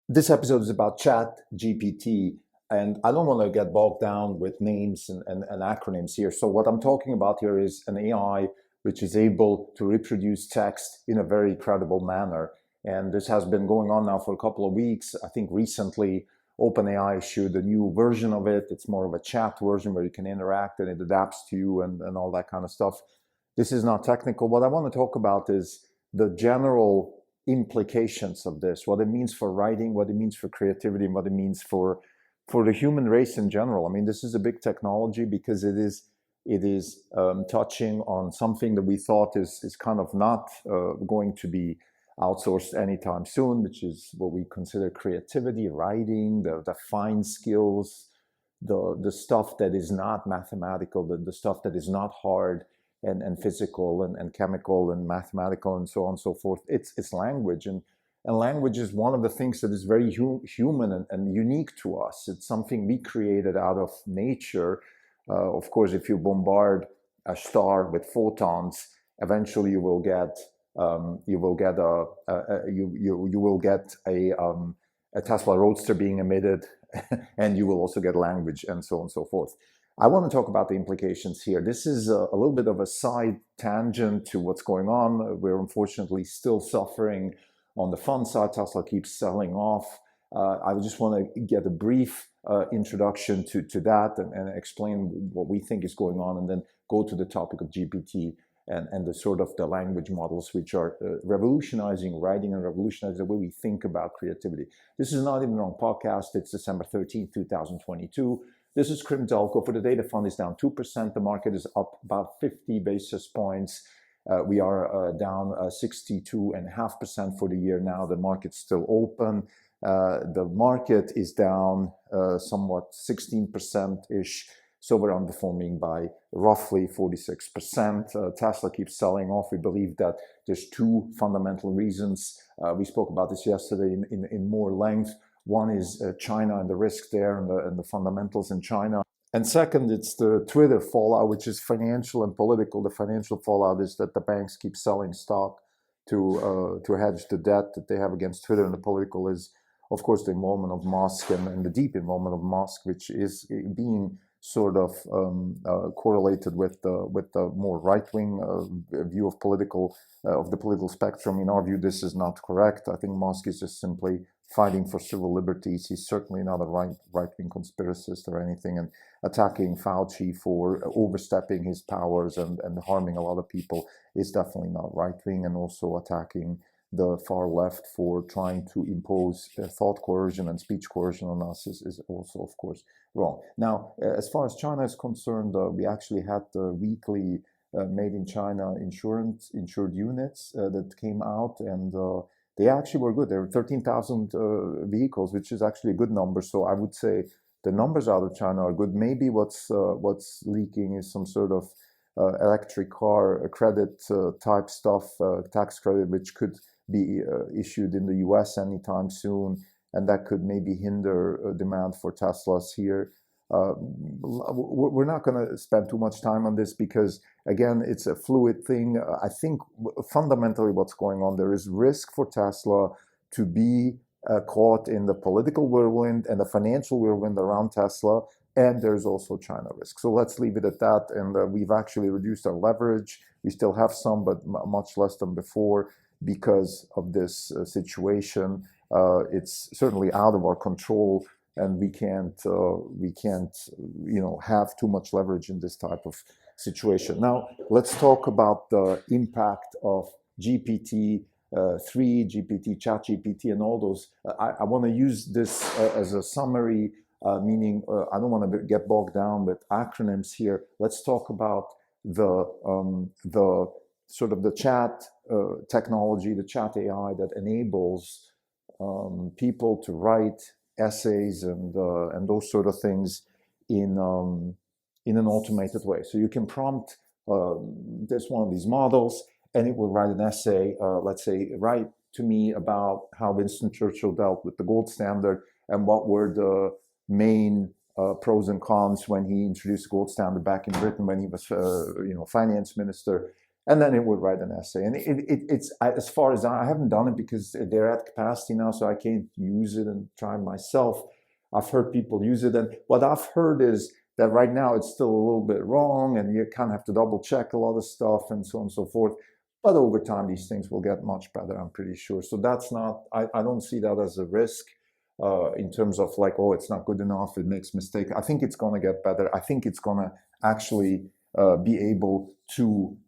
This episode is about ChatGPT, and I don't want to get bogged down with names and acronyms here. So, what I'm talking about here is an AI which is able to reproduce text in a very credible manner. And this has been going on now for a couple of weeks. I think recently OpenAI issued a new version of it. It's more of a chat version where you can interact and it adapts to you and all that kind of stuff. This is not technical. What I want to talk about is the general implications of this, what it means for writing, what it means for creativity, and what it means for the human race in general. I mean, this is a big technology because it is touching on something that we thought is kind of not going to be outsourced anytime soon, which is what we consider creativity, writing, the fine skills, the stuff that is not mathematical, the stuff that is not hard and physical and chemical and mathematical and so on and so forth. It's language, and language is one of the things that is very human and unique to us. It's something we created out of nature. Of course, if you bombard a star with photons, eventually you will get a Tesla Roadster being emitted, and you will also get language and so on and so forth. I want to talk about the implications here. This is a little bit of a side tangent to what's going on. We're unfortunately still suffering on the fund side. Tesla keeps selling off. I just want to get a brief introduction to that and explain what we think is going on, and then go to the topic of GPT and the sort of the language models which are revolutionizing writing and revolutionizing the way we think about creativity. This is not even on podcast. It's December 13th, 2022. This is Krim Delco. For the day, the fund is down 2%. The market is up about 50 basis points. We are down 62.5% for the year now. The market's still open. The market is down somewhat 16%-ish. So we're underperforming by roughly 46%. Tesla keeps selling off. We believe that there's two fundamental reasons. We spoke about this yesterday in more length. One is China and the risk there and the fundamentals in China. And second, it's the Twitter fallout, which is financial and political. The financial fallout is that the banks keep selling stock to hedge the debt that they have against Twitter, and the political is, of course, the involvement of Musk and the deep involvement of Musk, which is being sort of correlated with the more right-wing view of the political spectrum. In our view, this is not correct. I think Musk is just simply fighting for civil liberties. He's certainly not a right-wing conspiracist or anything, and attacking Fauci for overstepping his powers and harming a lot of people is definitely not right-wing, and also attacking the far left for trying to impose thought coercion and speech coercion on us is also, of course, wrong. Now, as far as China is concerned, we actually had the weekly made in China insured units that came out, and they actually were good. There were 13,000 vehicles, which is actually a good number. So I would say the numbers out of China are good. Maybe what's leaking is some sort of electric car credit type stuff, tax credit, which could be issued in the US anytime soon, and that could maybe hinder demand for Teslas here. We're not going to spend too much time on this because, again, it's a fluid thing. I think fundamentally what's going on, there is risk for Tesla to be caught in the political whirlwind and the financial whirlwind around Tesla, and there's also China risk. So let's leave it at that. And we've actually reduced our leverage. We still have some, but much less than before because of this situation. It's certainly out of our control, and we can't have too much leverage in this type of situation. Now, let's talk about the impact of GPT 3, GPT, ChatGPT, and all those. I want to use this as a summary, meaning I don't want to get bogged down with acronyms here. Let's talk about the sort of the chat technology, the chat AI that enables people to write essays and those sort of things in an automated way. So you can prompt this one of these models, and it will write an essay. Let's say, write to me about how Winston Churchill dealt with the gold standard and what were the main pros and cons when he introduced the gold standard back in Britain when he was finance minister. and then it would write an essay. And it's, as far as I haven't done it because they're at capacity now, so I can't use it and try myself. I've heard people use it, and what I've heard is that right now it's still a little bit wrong, and you kind of have to double check a lot of stuff and so on and so forth. But over time, these things will get much better, I'm pretty sure. So that's not, I don't see that as a risk in terms of like, oh, it's not good enough, it makes mistakes. I think it's going to get better. I think it's going to actually be able to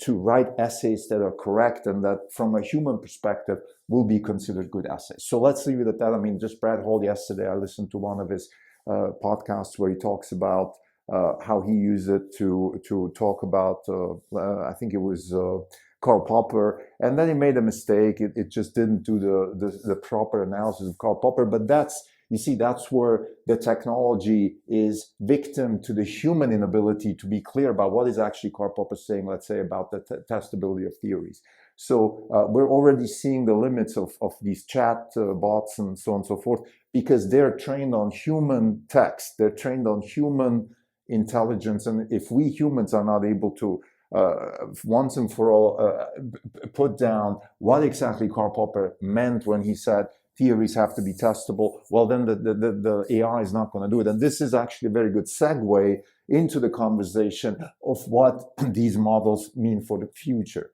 write essays that are correct and that from a human perspective will be considered good essays. So let's leave it at that. I mean, just Brad Hall yesterday, I listened to one of his podcasts where he talks about how he used it to talk about, I think it was Karl Popper, and then he made a mistake. It just didn't do the proper analysis of Karl Popper, but that's, you see, that's where the technology is victim to the human inability to be clear about what is actually Karl Popper saying, let's say, about the testability of theories. So we're already seeing the limits of these chat bots and so on and so forth, because they're trained on human text, they're trained on human intelligence. And if we humans are not able to once and for all put down what exactly Karl Popper meant when he said theories have to be testable, well, then the AI is not going to do it. And this is actually a very good segue into the conversation of what these models mean for the future.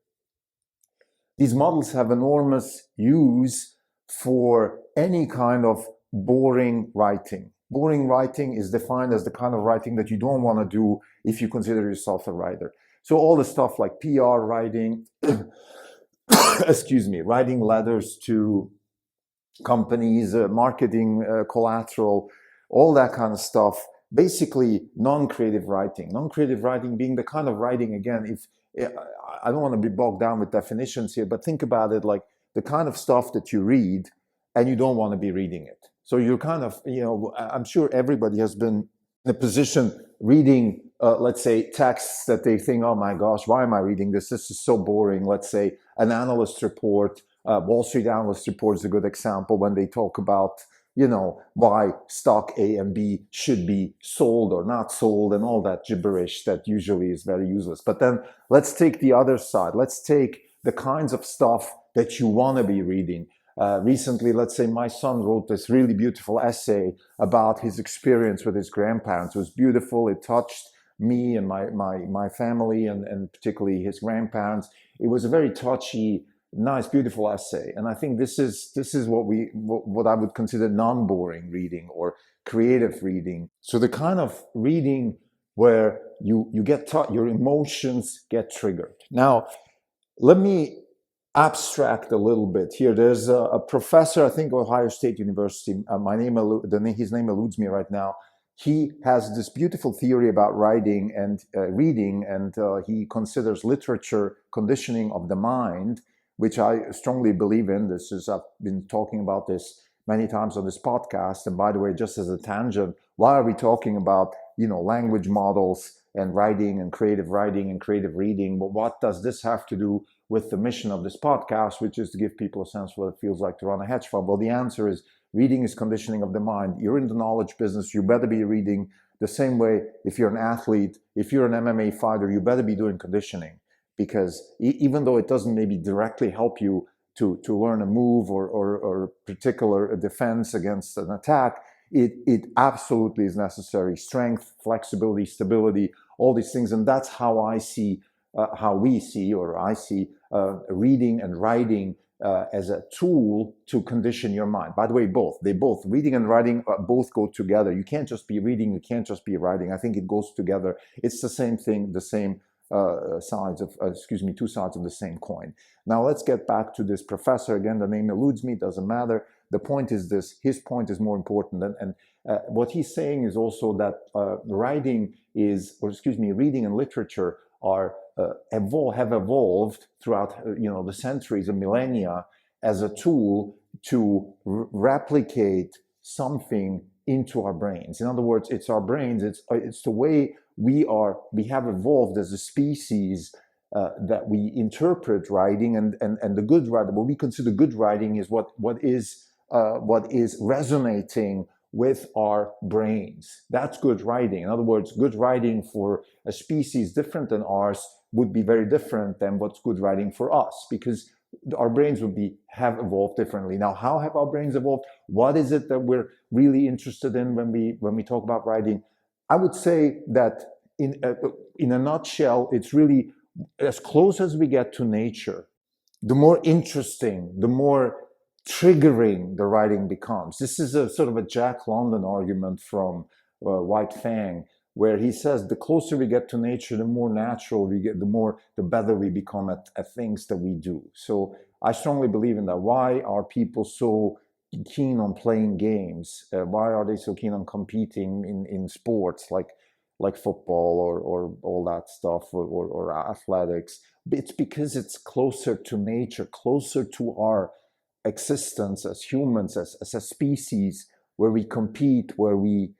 These models have enormous use for any kind of boring writing. Boring writing is defined as the kind of writing that you don't want to do if you consider yourself a writer. So all the stuff like PR writing, excuse me, writing letters to companies, marketing collateral, all that kind of stuff, basically non-creative writing. Non-creative writing being the kind of writing, again, if I don't want to be bogged down with definitions here, but think about it like the kind of stuff that you read and you don't want to be reading it. So you're kind of, you know, I'm sure everybody has been in a position reading, let's say, texts that they think, oh my gosh, why am I reading this? This is so boring. Let's say an analyst report, Wall Street analyst report is a good example when they talk about, you know, why stock A and B should be sold or not sold and all that gibberish that usually is very useless. But then let's take the other side. Let's take the kinds of stuff that you want to be reading. Recently, let's say my son wrote this really beautiful essay about his experience with his grandparents. It was beautiful. It touched me and my family and particularly his grandparents. It was a very touchy, nice, beautiful essay. And I think this is what I would consider non-boring reading or creative reading. So the kind of reading where you get taught, your emotions get triggered. Now, let me abstract a little bit here. There's a professor, I think, Ohio State University. His name eludes me right now. He has this beautiful theory about writing and reading, and he considers literature conditioning of the mind, which I strongly believe in. I've been talking about this many times on this podcast. And by the way, just as a tangent, why are we talking about, you know, language models and writing and creative reading? But what does this have to do with the mission of this podcast, which is to give people a sense of what it feels like to run a hedge fund? Well, the answer is reading is conditioning of the mind. You're in the knowledge business. You better be reading the same way. If you're an athlete, if you're an MMA fighter, you better be doing conditioning, because even though it doesn't maybe directly help you to learn a move or particular defense against an attack, it absolutely is necessary. Strength, flexibility, stability, all these things. And that's how I see, I see reading and writing as a tool to condition your mind. By the way, reading and writing both go together. You can't just be reading, you can't just be writing. I think it goes together. It's the same thing, the same two sides of the same coin. Now let's get back to this professor. Again, the name eludes me, doesn't matter. The point is this, his point is more important. And what he's saying is also that reading and literature have evolved throughout the centuries and millennia as a tool to replicate something into our brains. In other words, it's our brains, it's the way we have evolved as a species, that we interpret writing, and the good writing, what we consider good writing, is what is resonating with our brains. That's good writing. In other words, good writing for a species different than ours would be very different than what's good writing for us, because our brains have evolved differently. Now, how have our brains evolved? What is it that we're really interested in when we talk about writing? I would say that in a nutshell, it's really as close as we get to nature, the more interesting, the more triggering the writing becomes. This is a sort of a Jack London argument from White Fang, where he says the closer we get to nature, the more natural we get, the better we become at things that we do. So I strongly believe in that. Why are people so keen on playing games? Why are they so keen on competing in sports like football or all that stuff, or athletics? It's because it's closer to nature, closer to our existence as humans, as a species, where we compete, where we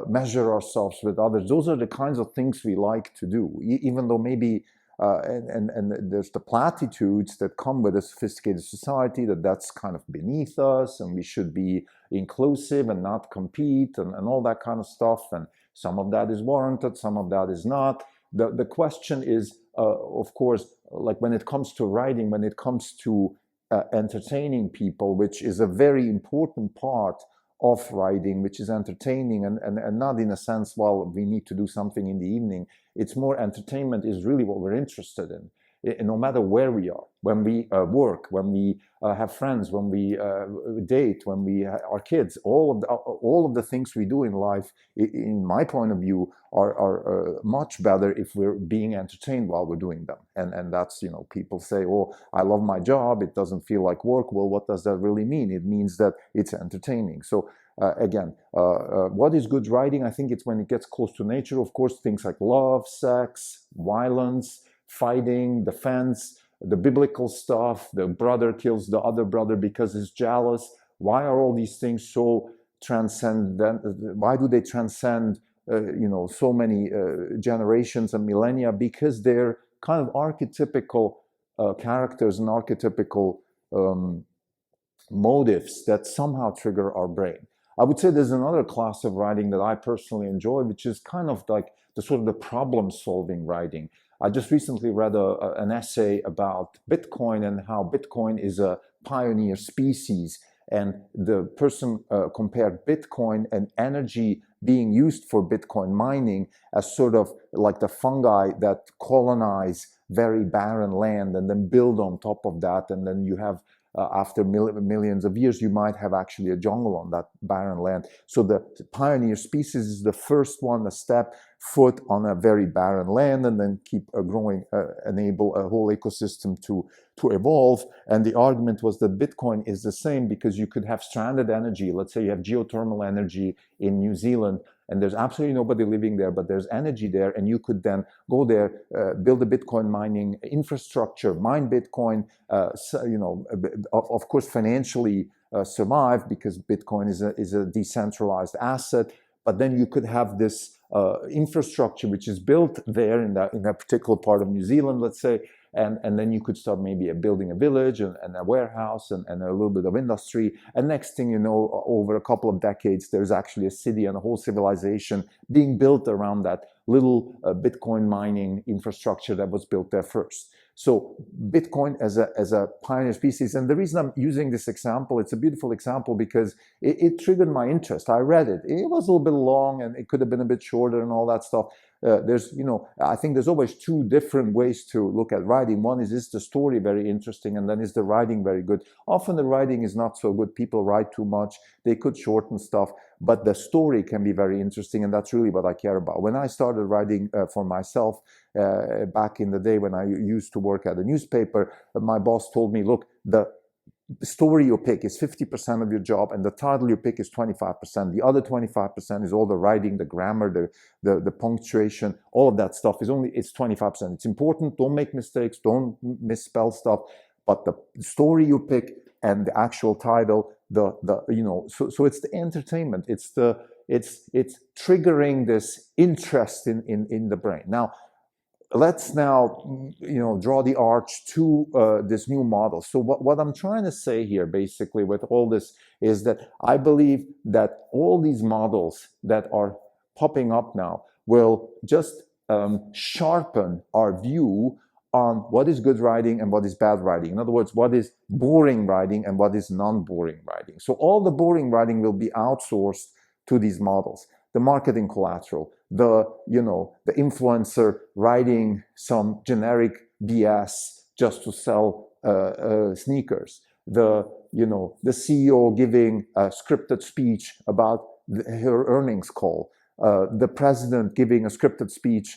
measure ourselves with others. Those are the kinds of things we like to do, even though maybe and there's the platitudes that come with a sophisticated society that's kind of beneath us, and we should be inclusive and not compete, and all that kind of stuff. And some of that is warranted, some of that is not. The question is, of course, like when it comes to writing, when it comes to entertaining people, which is a very important part of writing, which is entertaining, and not in a sense, well, we need to do something in the evening. It's more entertainment is really what we're interested in, no matter where we are, when we work, when we have friends, when we date, when we are kids. All of the things we do in life, in my point of view, are much better if we're being entertained while we're doing them. And that's, people say, oh, I love my job, it doesn't feel like work. Well, what does that really mean? It means that it's entertaining. So again, what is good writing? I think it's when it gets close to nature. Of course, things like love, sex, violence, fighting, defense, the biblical stuff, the brother kills the other brother because he's jealous. Why are all these things so transcendent? Why do they transcend so many generations and millennia? Because they're kind of archetypical characters and archetypical motives that somehow trigger our brain. I would say there's another class of writing that I personally enjoy, which is kind of like the sort of the problem-solving writing. I just recently read an essay about Bitcoin and how Bitcoin is a pioneer species. And the person compared Bitcoin and energy being used for Bitcoin mining as sort of like the fungi that colonize very barren land and then build on top of that. And then you have, after millions of years, you might have actually a jungle on that barren land. So the pioneer species is the first one to step foot on a very barren land and then keep growing, enable a whole ecosystem to evolve. And the argument was that Bitcoin is the same, because you could have stranded energy. Let's say you have geothermal energy in New Zealand, and there's absolutely nobody living there, but there's energy there, and you could then go there, build a Bitcoin mining infrastructure, mine Bitcoin, of course financially survive, because Bitcoin is a decentralized asset. But then you could have this infrastructure which is built there in that particular part of New Zealand, let's say, and then you could start maybe building a village and a warehouse and a little bit of industry. And next thing you know, over a couple of decades, there's actually a city and a whole civilization being built around that little Bitcoin mining infrastructure that was built there first. So Bitcoin as a pioneer species, and the reason I'm using this example, it's a beautiful example because it triggered my interest. I read it. It was a little bit long and it could have been a bit shorter and all that stuff. I think there's always two different ways to look at writing. One is the story very interesting, and then is the writing very good? Often the writing is not so good. People write too much. They could shorten stuff, but the story can be very interesting, and that's really what I care about. When I started writing for myself back in the day when I used to work at a newspaper, my boss told me, look, the story you pick is 50% of your job, and the title you pick is 25%. The other 25% is all the writing, the grammar, the punctuation, all of that stuff it's 25%. It's important. Don't make mistakes. Don't misspell stuff. But the story you pick and the actual title, so it's the entertainment. It's triggering this interest in the brain. Now, let's now, draw the arch to this new model. So what I'm trying to say here, basically, with all this, is that I believe that all these models that are popping up now will just sharpen our view on what is good writing and what is bad writing. In other words, what is boring writing and what is non-boring writing. So all the boring writing will be outsourced to these models. The marketing collateral, the influencer writing some generic BS just to sell sneakers. The CEO giving a scripted speech about her earnings call. The president giving a scripted speech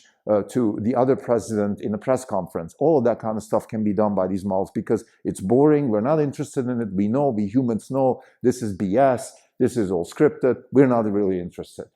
to the other president in a press conference. All of that kind of stuff can be done by these models because it's boring. We're not interested in it. We humans know this is BS. This is all scripted. We're not really interested.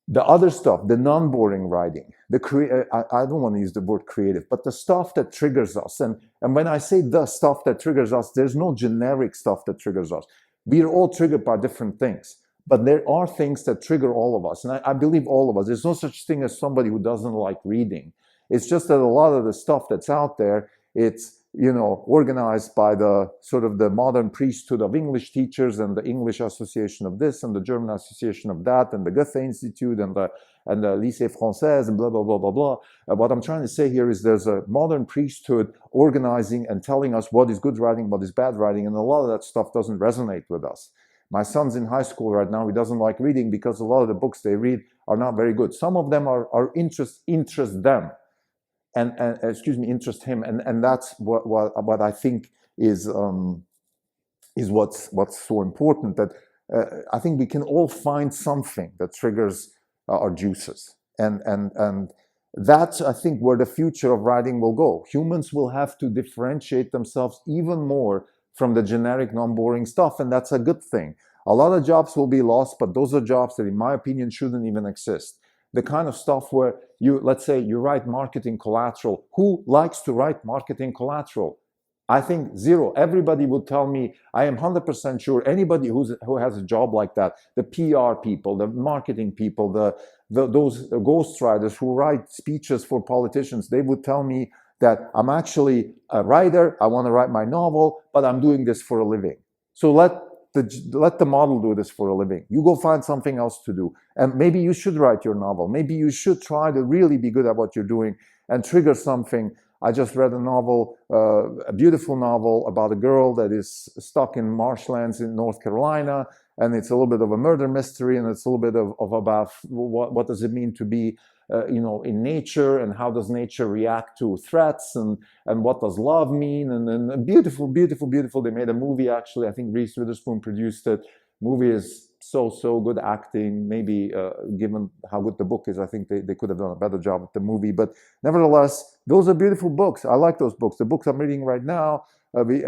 The other stuff, the non-boring writing, I don't want to use the word creative, but the stuff that triggers us. And when I say the stuff that triggers us, there's no generic stuff that triggers us. We are all triggered by different things. But there are things that trigger all of us. And I believe all of us. There's no such thing as somebody who doesn't like reading. It's just that a lot of the stuff that's out there, it's, organized by the sort of the modern priesthood of English teachers and the English Association of this and the German Association of that and the Goethe Institute and the Lycée Français and blah, blah, blah, blah, blah. What I'm trying to say here is there's a modern priesthood organizing and telling us what is good writing, what is bad writing, and a lot of that stuff doesn't resonate with us. My son's in high school right now. He doesn't like reading because a lot of the books they read are not very good. Some of them are interest them, and interest him, and that's what I think is what's so important. That I think we can all find something that triggers our juices, and that's, I think, where the future of writing will go. Humans will have to differentiate themselves even more from the generic, non-boring stuff, and that's a good thing. A lot of jobs will be lost, but those are jobs that, in my opinion, shouldn't even exist. The kind of stuff where let's say you write marketing collateral. Who likes to write marketing collateral? I think zero. Everybody would tell me, I am 100% sure anybody who has a job like that, the PR people, the marketing people, those ghostwriters who write speeches for politicians, they would tell me that I'm actually a writer, I want to write my novel, but I'm doing this for a living. So let the model do this for a living. You go find something else to do. And maybe you should write your novel. Maybe you should try to really be good at what you're doing and trigger something. I just read a novel, a beautiful novel about a girl that is stuck in marshlands in North Carolina. And it's a little bit of a murder mystery, and it's a little bit of about what does it mean to be in nature, and how does nature react to threats, and what does love mean, and beautiful, beautiful, beautiful. They made a movie, actually. I think Reese Witherspoon produced it. Movie is so good acting. Maybe given how good the book is, I think they could have done a better job with the movie. But nevertheless, those are beautiful books. I like those books. The books I'm reading right now, we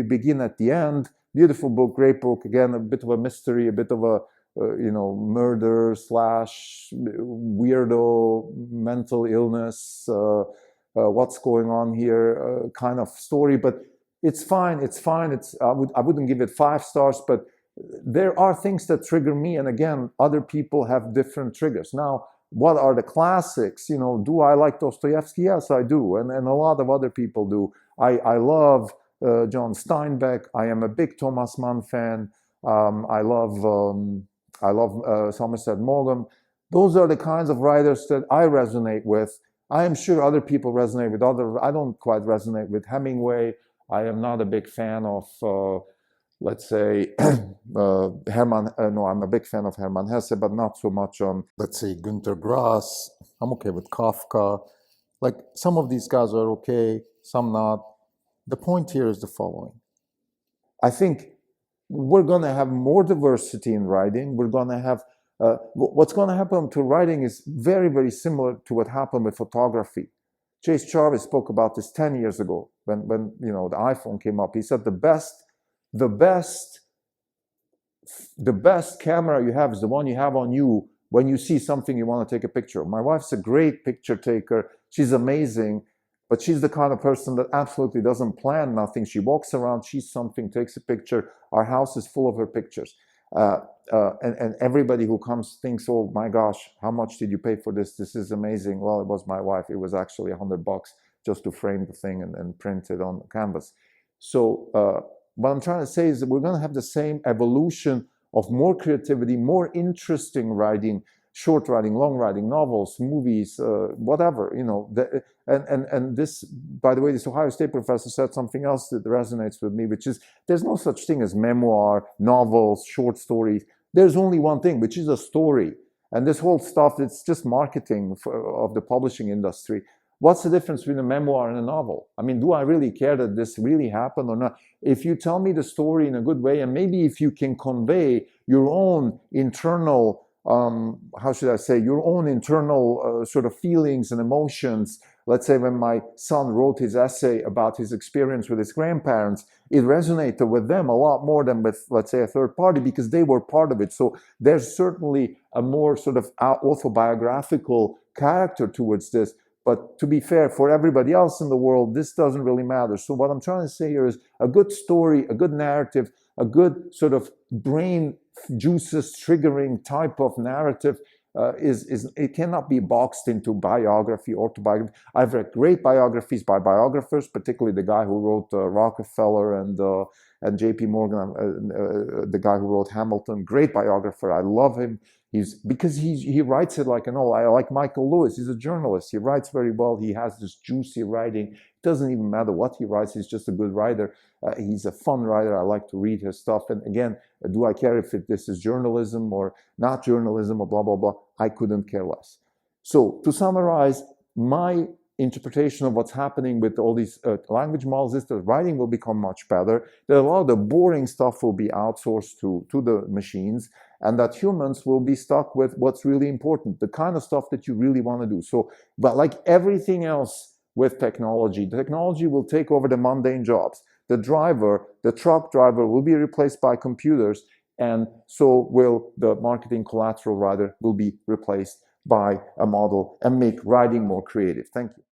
begin at the end. Beautiful book, great book. Again, a bit of a mystery, a bit of a murder / weirdo mental illness, what's going on here kind of story. But it's fine. I wouldn't give it 5 stars, but there are things that trigger me, and again, other people have different triggers. Now, what are the classics? Do I like Dostoevsky? Yes, I do, and a lot of other people do. I love John Steinbeck. I am a big Thomas Mann fan. I love Somerset Maugham. Those are the kinds of writers that I resonate with. I am sure other people resonate with others. I don't quite resonate with Hemingway. I am not a big fan of, let's say, Hermann. No, I'm a big fan of Hermann Hesse, but not so much on, let's say, Günter Grass. I'm okay with Kafka. Like, some of these guys are okay, some not. The point here is the following. I think we're going to have more diversity in writing. We're going to have, what's going to happen to writing is very, very similar to what happened with photography. Chase Jarvis spoke about this 10 years ago when the iPhone came up. He said the best camera you have is the one you have on you when you see something you want to take a picture of. My wife's a great picture taker. She's amazing. But she's the kind of person that absolutely doesn't plan nothing. She walks around, sees something, takes a picture. Our house is full of her pictures. And everybody who comes thinks, oh my gosh, how much did you pay for this? This is amazing. Well, it was my wife. It was actually $100 just to frame the thing and print it on canvas. So what I'm trying to say is that we're going to have the same evolution of more creativity, more interesting writing. short writing, long writing, novels, movies, whatever, you know. And this, by the way, this Ohio State professor said something else that resonates with me, which is there's no such thing as memoir, novels, short stories. There's only one thing, which is a story. And this whole stuff, it's just marketing of the publishing industry. What's the difference between a memoir and a novel? I mean, do I really care that this really happened or not? If you tell me the story in a good way, and maybe if you can convey your own internal, how should I say, your own internal sort of feelings and emotions. Let's say when my son wrote his essay about his experience with his grandparents, it resonated with them a lot more than with, let's say, a third party, because they were part of it. So there's certainly a more sort of autobiographical character towards this. But to be fair, for everybody else in the world, this doesn't really matter. So what I'm trying to say here is a good story, a good narrative, a good sort of brain juices triggering type of narrative it cannot be boxed into biography, autobiography. I've read great biographies by biographers, particularly the guy who wrote Rockefeller and J.P. Morgan, the guy who wrote Hamilton. Great biographer. I love him. Because he writes it like an old. I like Michael Lewis. He's a journalist. He writes very well. He has this juicy writing. It doesn't even matter what he writes. He's just a good writer. He's a fun writer. I like to read his stuff. And again, do I care if this is journalism or not journalism or blah, blah, blah? I couldn't care less. So to summarize, my interpretation of what's happening with all these language models is that writing will become much better, that a lot of the boring stuff will be outsourced to the machines, and that humans will be stuck with what's really important, the kind of stuff that you really want to do. So, but like everything else with technology, the technology will take over the mundane jobs. The driver, the truck driver will be replaced by computers, and so will the marketing collateral writer will be replaced by a model and make writing more creative. Thank you.